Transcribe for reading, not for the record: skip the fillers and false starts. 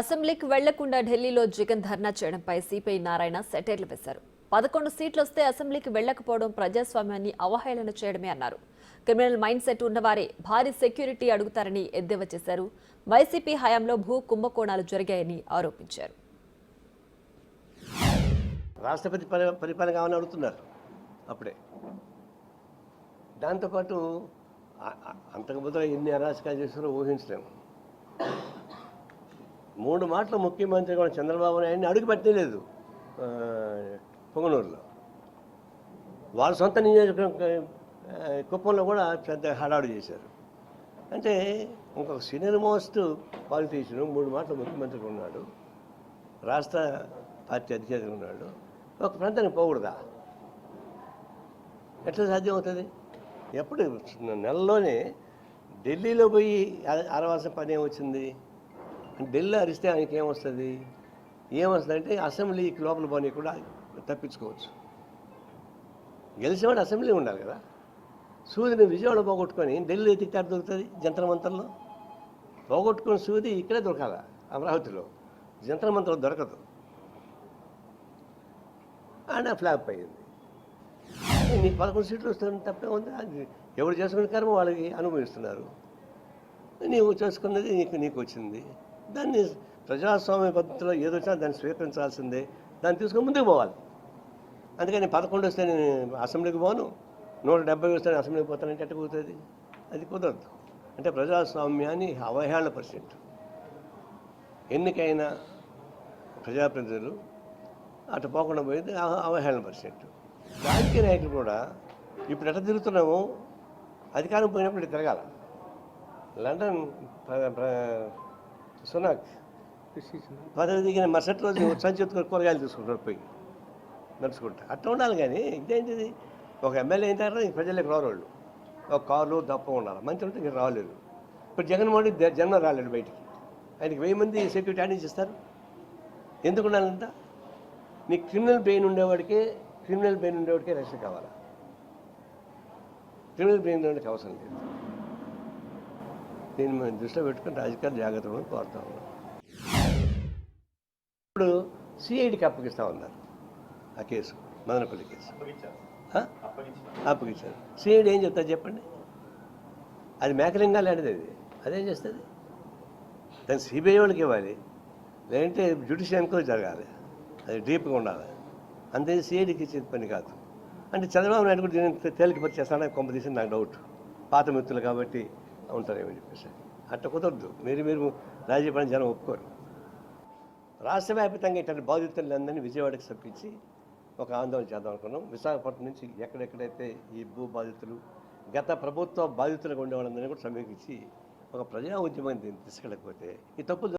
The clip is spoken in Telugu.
అసెంబ్లీకి వెళ్లకుండా ఢిల్లీలో జగన్ ధర్నా చేయడంపై సిపిఐ నారాయణ సెటైర్లు వేశారు. 11 సీట్లు వస్తే అసెంబ్లీకి వెళ్లకపోవడం ప్రజాస్వామ్యాన్ని అవహేళన చేయడమే అన్నారు. క్రిమినల్ మైండ్ సెట్ ఉన్నవారే భారీ సెక్యూరిటీ అడుగుతారని ఎద్దేవా చేశారు. వైసీపీ హయాంలో భూ కుంభకోణాలు జరిగాయని ఆరోపించారు. రాష్ట్రపతి పరిపాలన కావాలని అడుగుతున్నారు. అప్పుడే దాంతోపాటు అంతకుముందు ఎన్ని అరాచకాలు చేస్తారో ఊహించలేము. 3 మాటలు ముఖ్యమంత్రి కూడా చంద్రబాబు నాయుడిని అడుగు పెట్టలేదు. పొంగనూరులో వాళ్ళ సొంత నియోజకవర్గం కుప్పంలో కూడా పెద్ద హడావుడి చేశారు. అంటే ఇంకొక సీనియర్ మోస్ట్ పాలిటీషియన్ 3 మాటలు ముఖ్యమంత్రి ఉన్నాడు, రాష్ట్ర పార్టీ అధికారి ఉన్నాడు, ఒక ప్రాంతానికి పోకూడదా? ఎట్లా సాధ్యం అవుతుంది? ఎప్పుడు నెలలోనే ఢిల్లీలో పోయి అరవాల్సిన పని ఏమొచ్చింది? ఢిల్లీ అరిస్తే ఆయనకి ఏమొస్తుంది? ఏమొస్తుందంటే అసెంబ్లీకి లోపల పోనీ కూడా తప్పించుకోవచ్చు. గెలిచేవాడు అసెంబ్లీ ఉండాలి కదా. సూదిని విజయవాడ పోగొట్టుకొని ఢిల్లీ ఎత్తికి దొరుకుతుంది. జంతర్ మంతర్లో పోగొట్టుకుని సూది ఇక్కడే దొరకాల, అమరావతిలో. జంతర్ మంతర్లో దొరకదు. ఆయన ఫ్లాప్ అయ్యింది. నీకు 11 సీట్లు వస్తుంది, తప్పే ఉంది. అది ఎవరు చేసుకునే కర్మ వాళ్ళకి అనుభవిస్తున్నారు. నీవు చేసుకున్నది నీకు వచ్చింది. దాన్ని ప్రజాస్వామ్య పద్ధతిలో ఏదో వచ్చినా దాన్ని స్వీకరించాల్సిందే. దాన్ని తీసుకొని ముందుకు పోవాలి. అందుకని 11 వస్తే నేను అసెంబ్లీకి పోను, 170 వస్తే అసెంబ్లీకి పోతానంటే ఎట్ట కుదురుతుంది? అది కుదరదు. అంటే ప్రజాస్వామ్యాన్ని అవహేళన%. ఎన్నికైన ప్రజాప్రతినిధులు అటు పోకుండా పోయింది అవహేళన%. రాజకీయ నాయకులు కూడా ఇప్పుడు ఎట్లా తిరుగుతున్నామో అధికారం పోయినప్పుడు ఇటు తిరగాల. లండన్ సునాక్ పదవి దిగిన మరుసటి రోజు సంచెత్తుకొని కూరగాయలు తీసుకుంటారు పోయి నడుచుకుంటా. అట్లా ఉండాలి. కానీ ఇదేంటిది? ఒక ఎమ్మెల్యే అయిన తర్వాత ప్రజలకు రారోళ్ళు. ఒక కారు దప్ప ఉండాలి. మంచి ఉంటే ఇంకా రాలేదు. ఇప్పుడు జగన్మోహన్ రెడ్డి జన్మ రాలేడు బయటికి. ఆయనకి 1000 మంది సెక్యూరిటీ ఆర్డర్ ఇస్తారు. ఎందుకు ఉండాలంట? నీకు క్రిమినల్ బ్రెయిన్ ఉండేవాడికే రక్షణ కావాలి. క్రిమినల్ బ్రెయిన్ ఉండేవాడికి అవసరం లేదు. దీన్ని మనం దృష్టిలో పెట్టుకుని రాజకీయాలు జాగ్రత్తగా కోరుతా ఉన్నాం. ఇప్పుడు సిఐడికి అప్పగిస్తా ఉన్నారు ఆ కేసు, మదనపల్లి కేసు అప్పగించారు. సిఐడి ఏం చెప్తారు చెప్పండి? అది మేకలింగా లాంటిది. అదేం చేస్తుంది? దాన్ని సిబిఐ వాళ్ళకి ఇవ్వాలి, లేదంటే జ్యుడిషియల్ ఎంక్వైరీ జరగాలి. అది డీప్గా ఉండాలి. అంతే సిఐడికి ఇచ్చే పని కాదు. అంటే చంద్రబాబు నాయుడు కూడా దీన్ని తేలికపరి చేస్తాడని కొంప తీసింది నాకు డౌట్. పాత మిత్రులు కాబట్టి ఉంటారేమని చెప్పేసి. అట్లా కుదరదు. మీరు రాజీ పని జనం ఒప్పుకోరు. రాష్ట్ర వ్యాప్తంగా ఇట్లాంటి బాధితులందరినీ విజయవాడకి తప్పించి ఒక ఆందోళన చేద్దాం అనుకున్నాం. విశాఖపట్నం నుంచి ఎక్కడెక్కడైతే ఈ భూ బాధితులు, గత ప్రభుత్వ బాధితులుగా ఉండేవాళ్ళందరినీ కూడా సమీక్షించి ఒక ప్రజా ఉద్యమాన్ని తీసుకెళ్ళకపోతే ఈ తప్పులు